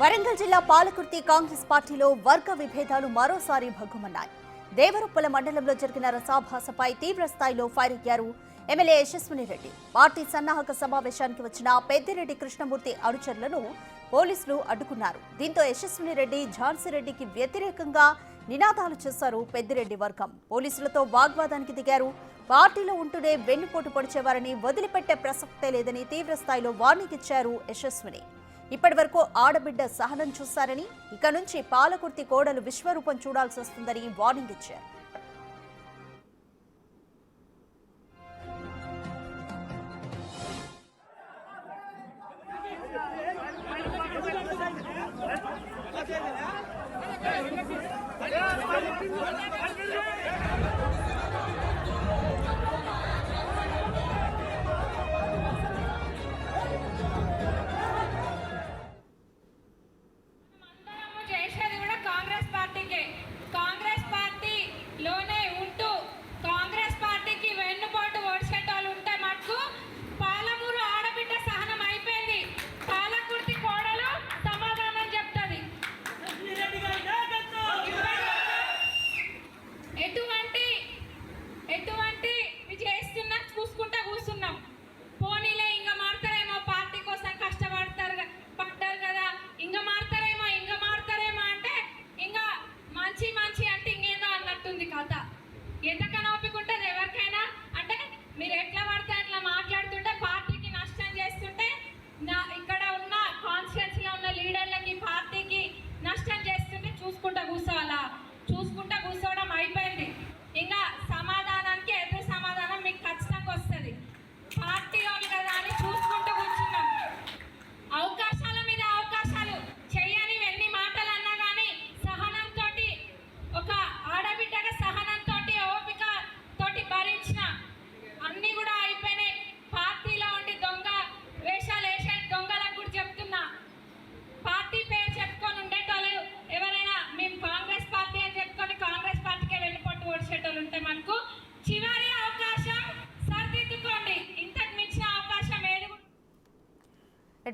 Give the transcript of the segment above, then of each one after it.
వరంగల్ జిల్లా పాలకుర్తి కాంగ్రెస్ పార్టీలో వర్గ విభేదాలు మరోసారి భగ్గుమన్నాయి. దేవరుప్పల మండలంలో జరిగిన రసాభాసపై తీవ్ర స్థాయిలో ఫైర్ అయ్యారు ఎమ్మెల్యే యశస్విని రెడ్డి. పార్టీ సన్నాహక సమావేశానికి వచ్చిన పెద్దిరెడ్డి కృష్ణమూర్తి అనుచరులను పోలీసులు అడ్డుకున్నారు. దీంతో యశస్విని రెడ్డి, ఝాన్సీ రెడ్డికి వ్యతిరేకంగా నినాదాలు చేశారు పెద్దిరెడ్డి వర్గం. పోలీసులతో వాగ్వాదానికి దిగారు. పార్టీలో ఉంటూనే వెన్నుపోటు పొడిచేవారని వదిలిపెట్టే ప్రసక్తే లేదని తీవ్ర స్థాయిలో వార్నింగ్ ఇచ్చారు యశస్విని. ఇప్పటి వరకు ఆడబిడ్డ సహనం చూశారని, ఇక నుంచి పాలకుర్తి కోడలు విశ్వరూపం చూడాల్సి వస్తుందని వార్నింగ్ ఇచ్చారు. ఎంతకన్నా ఓపిక ఉంటుంది ఎవరికైనా? అంటే మీరు ఎట్లా పడితే అట్లా మాట్లాడుతుంటే పార్టీకి నష్టం చేస్తుంటే, ఇక్కడ ఉన్న కాన్స్టిట్యున్సీలో ఉన్న లీడర్లకి పార్టీకి నష్టం చేస్తుంటే చూసుకుంటా కూర్చోవాలా? చూసుకుంటా కూర్చోవడం అయిపోయింది. ఇంకా సమాధానానికి ఎదురు సమాధానం మీకు ఖచ్చితంగా వస్తుంది. పార్టీ వాళ్ళు కదా అని చూసుకుంటూ కూర్చున్నాం. అవకాశాల మీద అవకాశాలు చేయని ఎన్ని మాటలు అన్నా కానీ సహనంతో, ఒక ఆడబిడ్డగా సహనంతో ఓపిక తోటి భరించిన అన్ని కూడా అయిపోయినాయి. పార్టీలో ఉండి దొంగ వేషాలు వేసే దొంగలకు కూడా చెప్తున్నా, పార్టీ పేరు చెప్పుకొని ఉండేటోళ్ళు ఎవరైనా మేము కాంగ్రెస్ పార్టీ అని చెప్పుకొని కాంగ్రెస్ పార్టీకే వెళ్ళిపోతూ ఓడిచేటోళ్ళు ఉంటే మనకు చివరి అవకాశం సరిదిద్దుకోండి. ఇంతకు మించిన అవకాశం ఏది?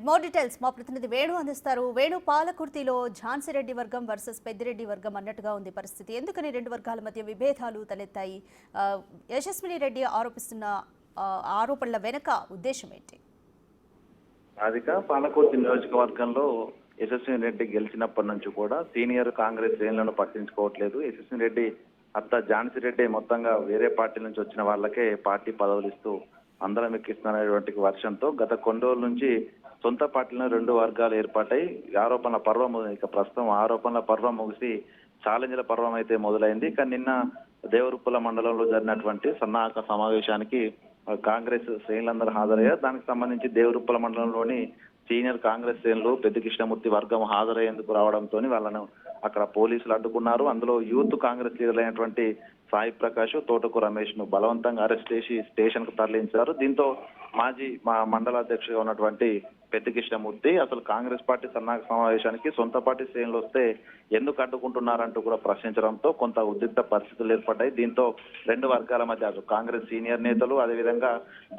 మోర్ డీటెయిల్స్ మా ప్రతినిధి వేణు అందిస్తారు. వేణు, పాలకుర్తిలో ఝాన్సీ రెడ్డి వర్గం వర్సెస్ పెద్దిరెడ్డి వర్గం అన్నట్టుగా ఉంది పరిస్థితి. ఎందుకని రెండు వర్గాల మధ్య విభేదాలు తలెత్తాయి? యశస్విని రెడ్డి ఆరోపిస్తున్న ఆరోపణల వెనుక ఉద్దేశం ఏంటి? రాధిక, పాలకుర్తి నియోజకవర్గంలో యశస్విని రెడ్డి గెలిచినప్పటి నుంచి కూడా సీనియర్ కాంగ్రెస్ శ్రేణులను పట్టించుకోవట్లేదు. యశస్విని రెడ్డి అత్త ఝాన్సీ రెడ్డి మొత్తంగా వేరే పార్టీ నుంచి వచ్చిన వాళ్ళకే పార్టీ పదవులు ఇస్తూ అందరం ఎక్కిస్తున్నటువంటి వర్షంతో గత కొన్ని రోజుల నుంచి సొంత పార్టీలో రెండు వర్గాలు ఏర్పాటై ఆరోపణల పర్వం, ఇక ప్రస్తుతం ఆరోపణల పర్వం ముగిసి ఛాలెంజ్ల పర్వం అయితే మొదలైంది. కానీ నిన్న దేవరుప్పల మండలంలో జరిగినటువంటి సన్నాహక సమావేశానికి కాంగ్రెస్ శ్రేణులందరూ హాజరయ్యారు. దానికి సంబంధించి దేవరుప్పల మండలంలోని సీనియర్ కాంగ్రెస్ శ్రేణులు పెద్ద కృష్ణమూర్తి వర్గం హాజరయ్యేందుకు రావడంతో వాళ్ళను అక్కడ పోలీసులు అడ్డుకున్నారు. అందులో యూత్ కాంగ్రెస్ లీడర్ అయినటువంటి సాయి ప్రకాష్, తోటకు రమేష్ ను బలవంతంగా అరెస్ట్ చేసి స్టేషన్ కు తరలించారు. దీంతో మాజీ మండల అధ్యక్షుడిగా ఉన్నటువంటి పెద్ద కృష్ణమూర్తి అసలు కాంగ్రెస్ పార్టీ సన్నాహక సమావేశానికి సొంత పార్టీ శ్రేణులు వస్తే ఎందుకు అడ్డుకుంటున్నారంటూ కూడా ప్రశ్నించడంతో కొంత ఉద్రిక్త పరిస్థితులు ఏర్పడ్డాయి. దీంతో రెండు వర్గాల మధ్య కాంగ్రెస్ సీనియర్ నేతలు, అదేవిధంగా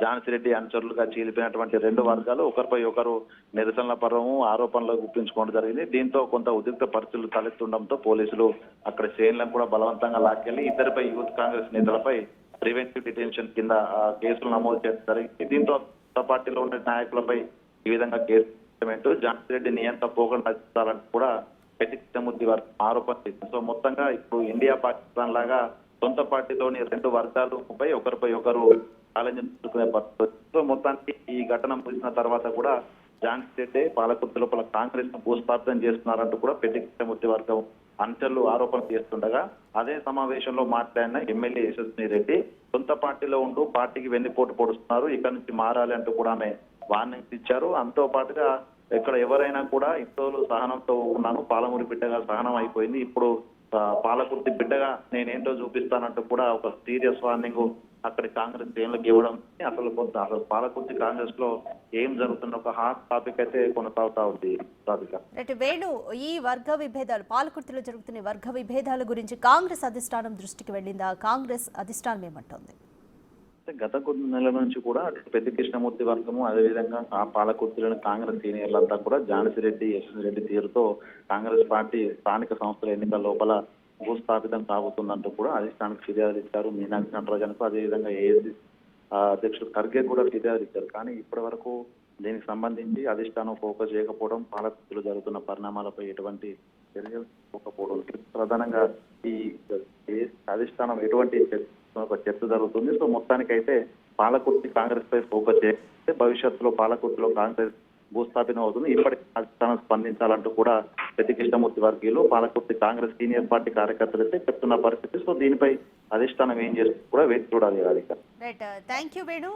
ఝాన్సీ రెడ్డి అనుచరులుగా చీలిపోయినటువంటి రెండు వర్గాలు ఒకరిపై ఒకరు నిరసనల పర్వము, ఆరోపణలు గుప్పించుకోవడం జరిగింది. దీంతో కొంత ఉద్రిక్త పరిస్థితులు తలెత్తుండడంతో పోలీసులు అక్కడ శ్రేణులను కూడా బలవంతంగా లాక్కెళ్లి ఇద్దరిపై యూత్ కాంగ్రెస్ నేతలపై ప్రివెంటివ్ డిటెన్షన్ కింద కేసులు నమోదు చేయడం జరిగింది. దీంతో పార్టీలో ఉండే నాయకులపై ఈ విధంగా కేసు ఝాన్సీ రెడ్డి నియంత్రణ పోకుండా కూడా పెద్ద కృష్ణమూర్తి ఆరోపణ చేసింది. సో మొత్తంగా ఇప్పుడు ఇండియా పాకిస్తాన్ లాగా సొంత పార్టీలోని రెండు వర్గాలపై ఒకరిపై ఒకరు ఛాలెంజ్ ఎదుర్కొనే పరిస్థితి. సో మొత్తానికి ఈ ఘటన ముగిసిన తర్వాత కూడా ఝాన్సీ రెడ్డి పాలకుర్తి లోపల కాంగ్రెస్ ను భూస్థాపితం చేస్తున్నారంటూ కూడా పెద్ద కృష్ణమూర్తి వర్గం అనుచరులు ఆరోపణ చేస్తుండగా అదే సమావేశంలో మాట్లాడిన ఎమ్మెల్యే యశస్విని రెడ్డి సొంత పార్టీలో ఉంటూ పార్టీకి వెన్నుపోటు పొడుస్తున్నారు, ఇక్కడ నుంచి మారాలి అంటూ కూడా ఆమె వార్నింగ్స్ ఇచ్చారు. అంతో పాటుగా ఇక్కడ ఎవరైనా కూడా ఇంట్లో సహనంతో ఉన్నాను, పాలమూరి బిడ్డగా సహనం అయిపోయింది, ఇప్పుడు పాలకుర్తి బిడ్డగా నేనేంటో చూపిస్తానంటూ కూడా ఒక సీరియస్ వార్నింగ్ అక్కడి కాంగ్రెస్ శ్రేణులకు ఇవ్వడం. అసలు పాలకుర్తి కాంగ్రెస్ లో ఏం జరుగుతున్న ఒక హాట్ టాపిక్ అయితే కొనసాగుతా ఉంది. వేణు, ఈ వర్గ విభేదాలు పాలకుర్తిలో జరుగుతున్న వర్గ విభేదాల గురించి కాంగ్రెస్ అధిష్టానం దృష్టికి వెళ్ళిందా? కాంగ్రెస్ అధిష్టానం ఏమంటోంది? గత కొన్ని నెలల నుంచి కూడా పెద్ద కృష్ణమూర్తి వర్గము అదేవిధంగా ఆ పాలకుర్తిలోని కాంగ్రెస్ సీనియర్లంతా కూడా ఝాన్సీ రెడ్డి, యశ్వంత్ రెడ్డి తీరుతో కాంగ్రెస్ పార్టీ స్థానిక సంస్థల ఎన్నికల లోపల భూస్థాపితం సాగుతుందంటూ కూడా అధిష్టానికి ఫిర్యాదు ఇచ్చారు. మీనాక్షి నటరాజన్కు అదేవిధంగా ఏఏసీ అధ్యక్షుడు ఖర్గే కూడా ఫిర్యాదు ఇచ్చారు. కానీ ఇప్పటి వరకు దీనికి సంబంధించి అధిష్టానం ఫోకస్ చేయకపోవడం, పాలకుర్తిలో జరుగుతున్న పరిణామాలపై ఎటువంటి చర్యలు తీసుకోకపోవడం, ప్రధానంగా ఈ అధిష్టానం ఎటువంటి ఒక చర్చ జరుగుతుంది. సో మొత్తానికైతే పాలకుర్తి కాంగ్రెస్ పై ఫోకస్ చేస్తే భవిష్యత్తులో పాలకుర్తిలో కాంగ్రెస్ భూస్థాపితం అవుతుంది. ఇప్పటికీ అధిష్టానం స్పందించాలంటూ కూడా పెద్ద కృష్ణమూర్తి వర్గీయులు పాలకుర్తి కాంగ్రెస్ సీనియర్ పార్టీ కార్యకర్తలు అయితే చెప్తున్న పరిస్థితి. సో దీనిపై అధిష్టానం ఏం చేస్తుంది కూడా వేచి చూడాలి. Right, thank you Venu.